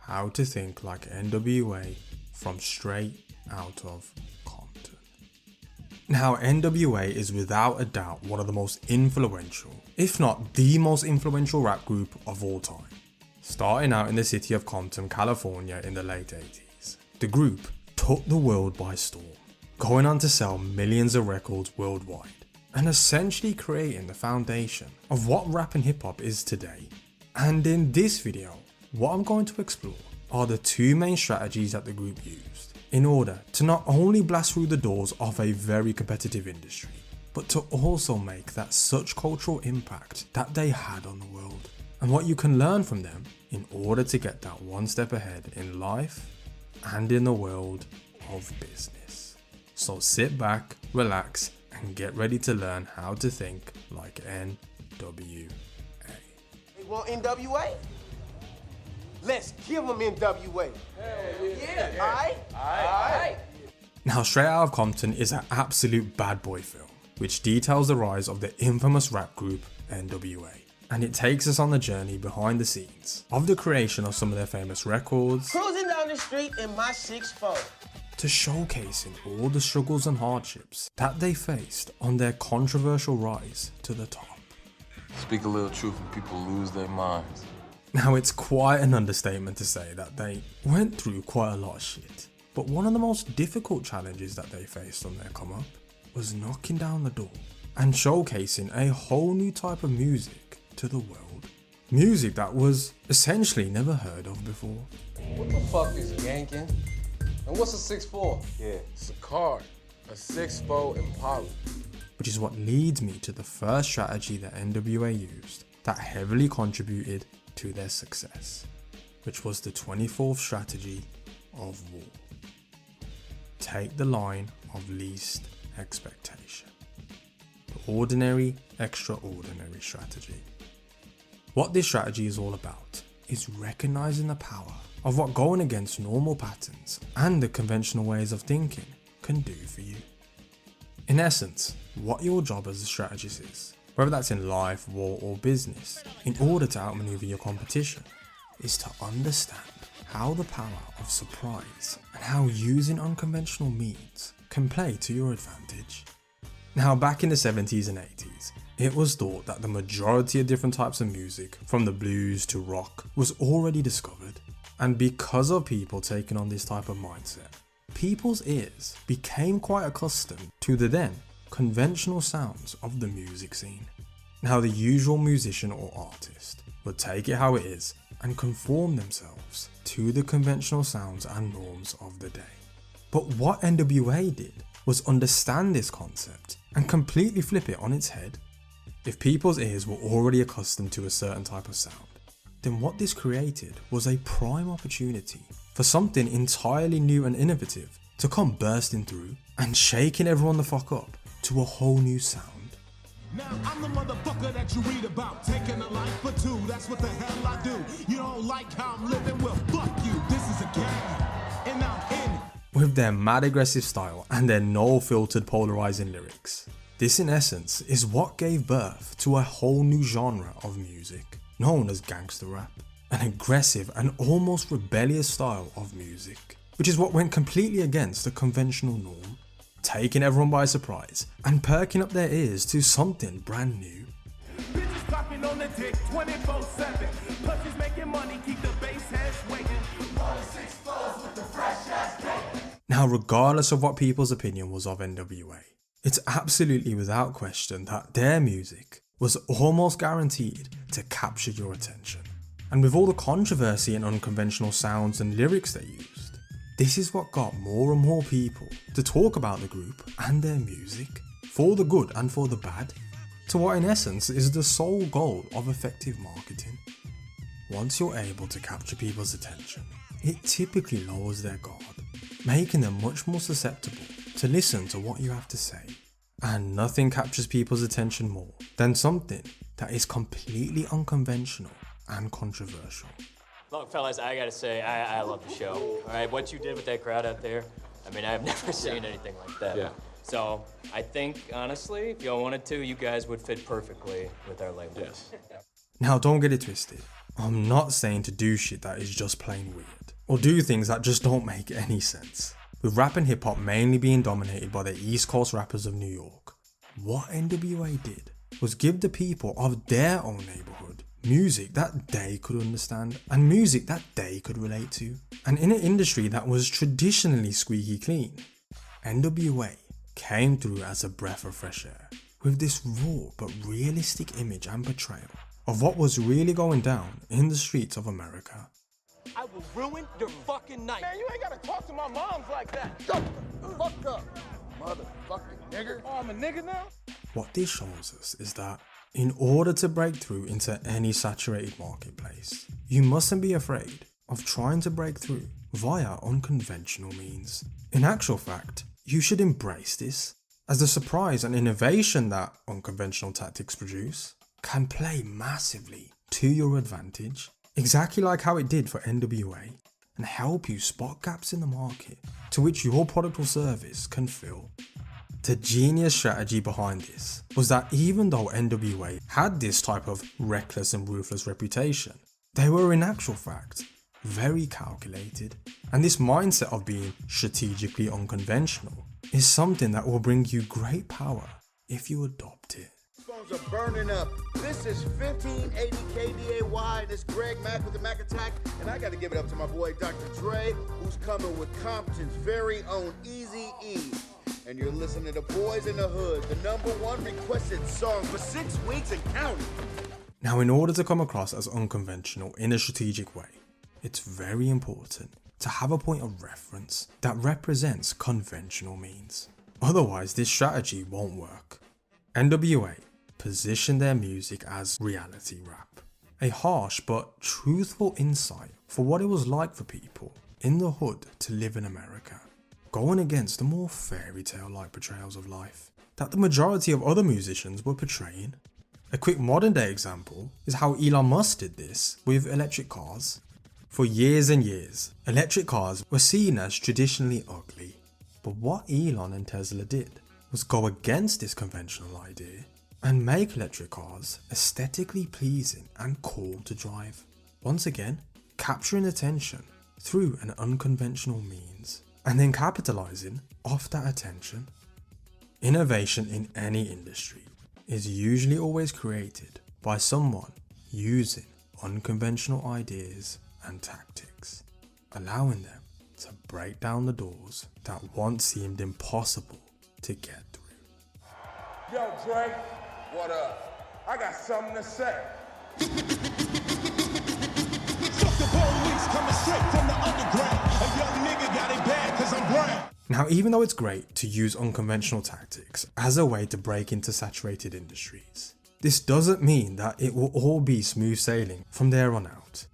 How to Think Like NWA from Straight Out of Compton. Now, NWA is without a doubt one of the most influential, if not the most influential rap group of all time. Starting out in the city of Compton, California in the late 80s, the group took the world by storm, going on to sell millions of records worldwide, and essentially creating the foundation of what rap and hip hop is today. And in this video, what I'm going to explore are the two main strategies that the group used in order to not only blast through the doors of a very competitive industry, but to also make that such cultural impact that they had on the world, and what you can learn from them in order to get that one step ahead in life and in the world of business. So sit back, relax, and get ready to learn how to think like NWA. They want NWA? Let's give them NWA. Yeah. Alright? Now, Straight Out of Compton is an absolute bad boy film, which details the rise of the infamous rap group NWA. And it takes us on the journey behind the scenes of the creation of some of their famous records, Cruising down the street in my 6'4", to showcasing all the struggles and hardships that they faced on their controversial rise to the top. Speak a little truth and people lose their minds. Now, it's quite an understatement to say that they went through quite a lot of shit, but one of the most difficult challenges that they faced on their come up was knocking down the door and showcasing a whole new type of music to the world. Music that was essentially never heard of before. What the fuck is yanking? And what's a 6'4"? Yeah. It's a car, a 6'4" Impala. Which is what leads me to the first strategy that NWA used that heavily contributed to their success, which was the 24th strategy of war. Take the line of least expectation. The ordinary, extraordinary strategy. What this strategy is all about is recognizing the power of what going against normal patterns and the conventional ways of thinking can do for you. In essence, what your job as a strategist is, whether that's in life, war or business, in order to outmaneuver your competition, is to understand how the power of surprise and how using unconventional means can play to your advantage. Now, back in the 70s and 80s, it was thought that the majority of different types of music, from the blues to rock, was already discovered. And because of people taking on this type of mindset, people's ears became quite accustomed to the then conventional sounds of the music scene. Now, the usual musician or artist would take it how it is and conform themselves to the conventional sounds and norms of the day. But what NWA did was understand this concept and completely flip it on its head. If people's ears were already accustomed to a certain type of sound, then what this created was a prime opportunity for something entirely new and innovative to come bursting through and shaking everyone the fuck up to a whole new sound. Now I'm the motherfucker that you read about, taking a life for two, that's what the hell I do. You don't like how I'm living, well fuck you, this is a game, and I'm in it. With their mad aggressive style and their no filtered polarizing lyrics, this in essence is what gave birth to a whole new genre of music known as gangster rap, an aggressive and almost rebellious style of music, which is what went completely against the conventional norm, taking everyone by surprise and perking up their ears to something brand new. Bitches popping on the dick 24/7, pussies making money, keep the bass heads waiting. All the 6'4s with the fresh ass cake. Now, regardless of what people's opinion was of NWA, it's absolutely without question that their music was almost guaranteed to capture your attention. And with all the controversy and unconventional sounds and lyrics they used, this is what got more and more people to talk about the group and their music, for the good and for the bad, to what in essence is the sole goal of effective marketing. Once you're able to capture people's attention, it typically lowers their guard, making them much more susceptible to listen to what you have to say. And nothing captures people's attention more than something that is completely unconventional and controversial. Look, fellas, I gotta say, I love the show. All right, what you did with that crowd out there, I mean, I've never seen anything like that. Yeah. So I think, honestly, if y'all wanted to, you guys would fit perfectly with our label. Yes. Now, don't get it twisted. I'm not saying to do shit that is just plain weird, or do things that just don't make any sense. With rap and hip hop mainly being dominated by the East Coast rappers of New York, what NWA did was give the people of their own neighborhood music that they could understand and music that they could relate to. And in an industry that was traditionally squeaky clean, NWA came through as a breath of fresh air with this raw but realistic image and portrayal of what was really going down in the streets of America. I will ruin your fucking night. Man, you ain't gotta talk to my moms like that. Shut the fuck up, motherfucking nigger. Oh, I'm a nigger now? What this shows us is that in order to break through into any saturated marketplace, you mustn't be afraid of trying to break through via unconventional means. In actual fact, you should embrace this, as the surprise and innovation that unconventional tactics produce can play massively to your advantage, exactly like how it did for NWA, and help you spot gaps in the market to which your product or service can fill. The genius strategy behind this was that even though NWA had this type of reckless and ruthless reputation, they were in actual fact very calculated, and this mindset of being strategically unconventional is something that will bring you great power if you adopt it. Phones are burning up. This is 1580 KDAY, and it's Greg Mack with the Mac Attack, and I gotta give it up to my boy Dr. Dre, who's coming with Compton's very own Eazy-E. And you're listening to Boys in the Hood, the #1 requested song for 6 weeks and counting. Now, in order to come across as unconventional in a strategic way, it's very important to have a point of reference that represents conventional means. Otherwise, this strategy won't work. NWA positioned their music as reality rap, a harsh but truthful insight for what it was like for people in the hood to live in America, going against the more fairy tale-like portrayals of life that the majority of other musicians were portraying. A quick modern day example is how Elon Musk did this with electric cars. For years and years, electric cars were seen as traditionally ugly, but what Elon and Tesla did was go against this conventional idea and make electric cars aesthetically pleasing and cool to drive. Once again, capturing attention through an unconventional means, and then capitalizing off that attention. Innovation in any industry is usually always created by someone using unconventional ideas and tactics, allowing them to break down the doors that once seemed impossible to get through. Yo, Dre. What up? I got something to say. Fuck the police coming straight from the underground. A young nigga got it bad 'cause I'm brown. Now, even though it's great to use unconventional tactics as a way to break into saturated industries, this doesn't mean that it will all be smooth sailing from there on out.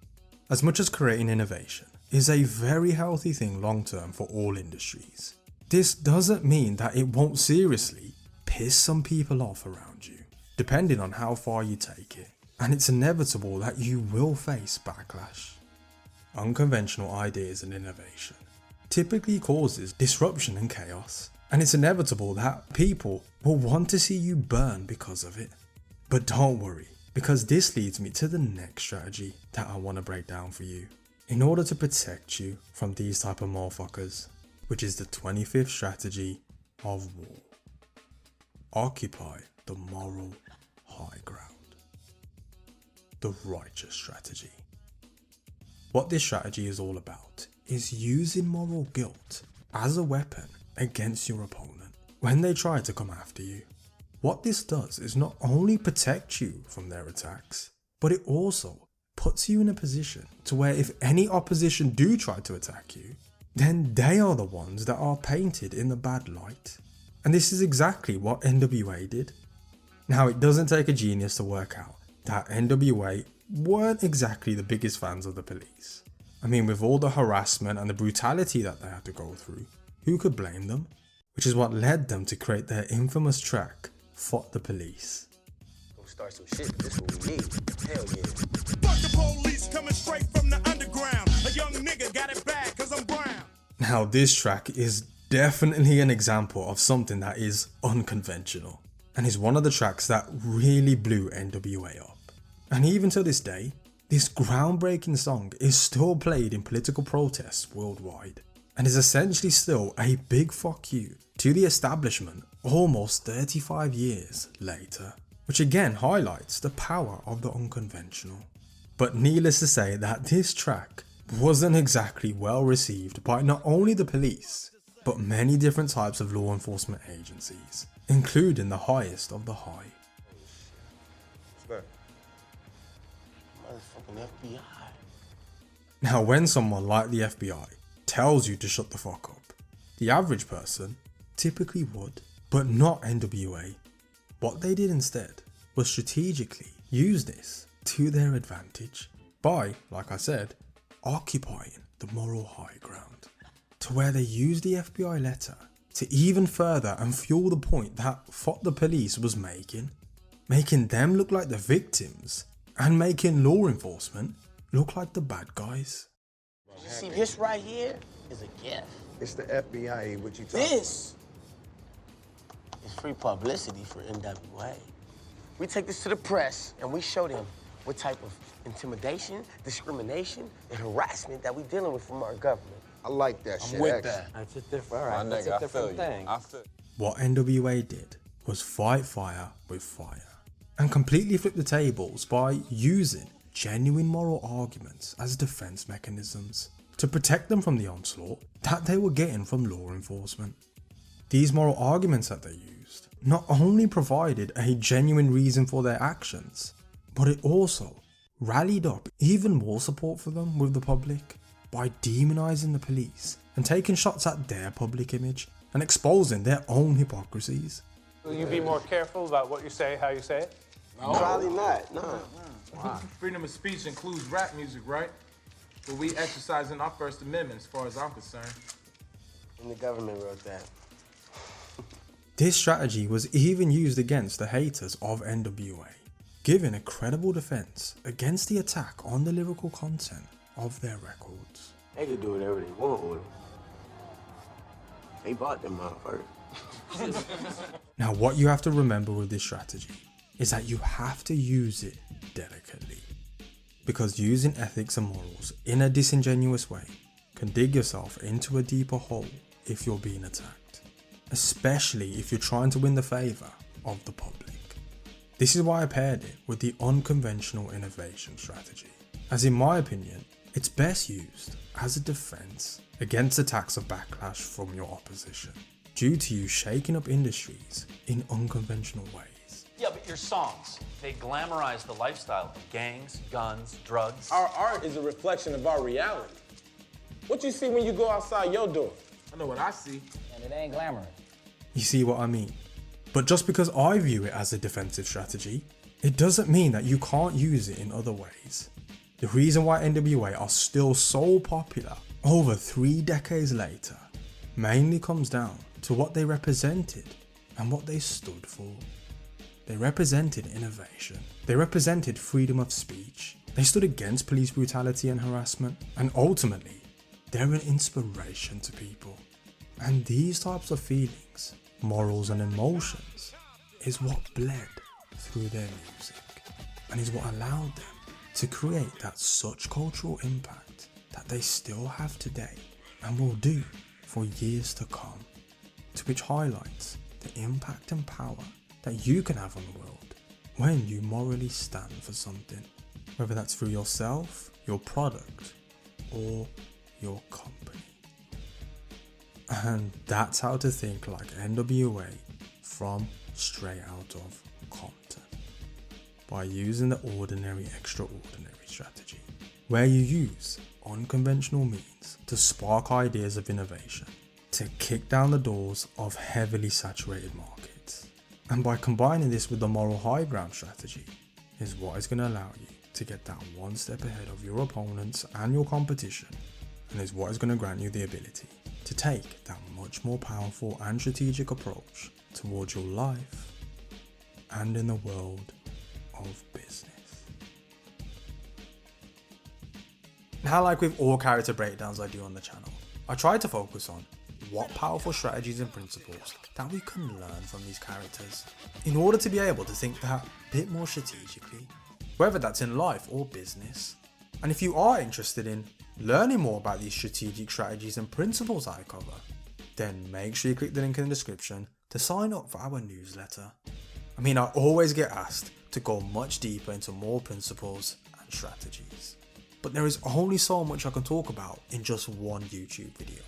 As much as creating innovation is a very healthy thing long term for all industries, this doesn't mean that it won't seriously piss some people off around you, depending on how far you take it, and it's inevitable that you will face backlash. Unconventional ideas and innovation typically causes disruption and chaos, and it's inevitable that people will want to see you burn because of it. But don't worry, because this leads me to the next strategy that I want to break down for you in order to protect you from these type of motherfuckers, which is the 25th strategy of war. Occupy the moral high ground. The righteous strategy. What this strategy is all about is using moral guilt as a weapon against your opponent when they try to come after you. What this does is not only protect you from their attacks, but it also puts you in a position to where if any opposition do try to attack you, then they are the ones that are painted in the bad light. And this is exactly what NWA did. Now, it doesn't take a genius to work out that NWA weren't exactly the biggest fans of the police. I mean, with all the harassment and the brutality that they had to go through, who could blame them? Which is what led them to create their infamous track, Fuck the Police. Gonna start some shit, this what we need. Hell yeah. Fuck the police coming straight from the underground. A young nigga got it bad 'cause I'm brown. Now, this track is definitely an example of something that is unconventional, and is one of the tracks that really blew NWA up. And even to this day, This groundbreaking song is still played in political protests worldwide and is essentially still a big fuck you to the establishment almost 35 years later, which again highlights the power of the unconventional. But needless to say that this track wasn't exactly well received by not only the police, but many different types of law enforcement agencies, including the highest of the high. What's that? Motherfucking FBI. Now when someone like the FBI tells you to shut the fuck up, the average person typically would, but not NWA. What they did instead was strategically use this to their advantage by, like I said, occupying the moral high ground, to where they used the FBI letter to even further and fuel the point that Fuck the Police was making them look like the victims and making law enforcement look like the bad guys. You see, this right here is a gift. It's the FBI. What you talking This is free publicity for NWA. We take this to the press and we show them what type of intimidation, discrimination, and harassment that we dealing with from our government. I like that shit. With actually. that. That's a different, all right, that's a different thing. What NWA did was fight fire with fire and completely flip the tables by using genuine moral arguments as defense mechanisms to protect them from the onslaught that they were getting from law enforcement. These moral arguments that they used not only provided a genuine reason for their actions, but it also rallied up even more support for them with the public by demonizing the police and taking shots at their public image and exposing their own hypocrisies. Will you be more careful about what you say, how you say it? No. Probably not, no. Wow. Freedom of speech includes rap music, right? But we exercising our First Amendment as far as I'm concerned. And the government wrote that. This strategy was even used against the haters of NWA, giving a credible defense against the attack on the lyrical content of their records. They could do whatever they want with them. They bought them motherfuckers. Now what you have to remember with this strategy is that you have to use it delicately, because using ethics and morals in a disingenuous way can dig yourself into a deeper hole if you're being attacked, especially if you're trying to win the favour of the public. This is why I paired it with the unconventional innovation strategy, as in my opinion, it's best used as a defense against attacks of backlash from your opposition, due to you shaking up industries in unconventional ways. Yeah, but your songs, they glamorize the lifestyle of gangs, guns, drugs. Our art is a reflection of our reality. What you see when you go outside your door? I know what I see. And it ain't glamorous. You see what I mean? But just because I view it as a defensive strategy, it doesn't mean that you can't use it in other ways. The reason why NWA are still so popular over 3 decades later mainly comes down to what they represented and what they stood for. They represented innovation. They represented freedom of speech. They stood against police brutality and harassment. And ultimately, they're an inspiration to people. And these types of feelings, morals and emotions is what bled through their music and is what allowed them to create that such cultural impact that they still have today and will do for years to come, to which highlights the impact and power that you can have on the world when you morally stand for something, whether that's through yourself, your product, or your company. And that's how to think like NWA from straight out of Compton, by using the ordinary extraordinary strategy, where you use unconventional means to spark ideas of innovation, to kick down the doors of heavily saturated markets. And by combining this with the moral high ground strategy is what is going to allow you to get that one step ahead of your opponents and your competition, and is what is going to grant you the ability to take that much more powerful and strategic approach towards your life and in the world of business. Now, like with all character breakdowns I do on the channel, I try to focus on what powerful strategies and principles that we can learn from these characters in order to be able to think that bit more strategically whether that's in life or business. And if you are interested in learning more about these strategic strategies and principles I cover, then make sure you click the link in the description to sign up for our newsletter. I mean, I always get asked to go much deeper into more principles and strategies, but there is only so much I can talk about in just one YouTube video.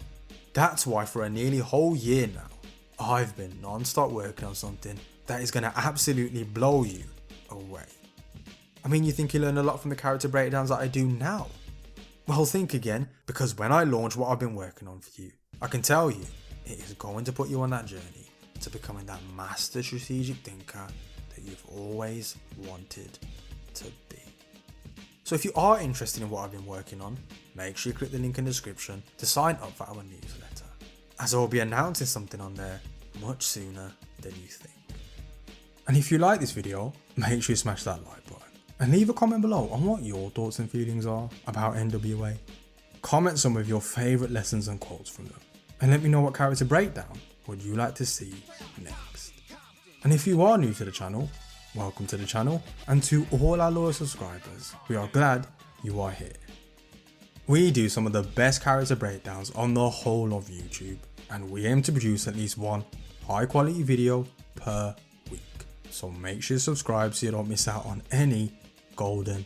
That's why for a nearly whole year now, I've been non-stop working on something that is going to absolutely blow you away. I mean, you think you learn a lot from the character breakdowns that I do now? Well, think again, because when I launch what I've been working on for you, I can tell you it is going to put you on that journey to becoming that master strategic thinker that you've always wanted to be. So if you are interested in what I've been working on, make sure you click the link in the description to sign up for our newsletter, as I will be announcing something on there much sooner than you think. And if you like this video, make sure you smash that like button and leave a comment below on what your thoughts and feelings are about NWA. Comment some of your favourite lessons and quotes from them, and let me know what character breakdown would you like to see next. And if you are new to the channel, welcome to the channel, and to all our loyal subscribers, we are glad you are here. We do some of the best character breakdowns on the whole of YouTube, and we aim to produce at least one high quality video per week. So make sure you subscribe so you don't miss out on any golden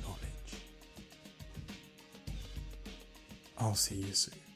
knowledge. I'll see you soon.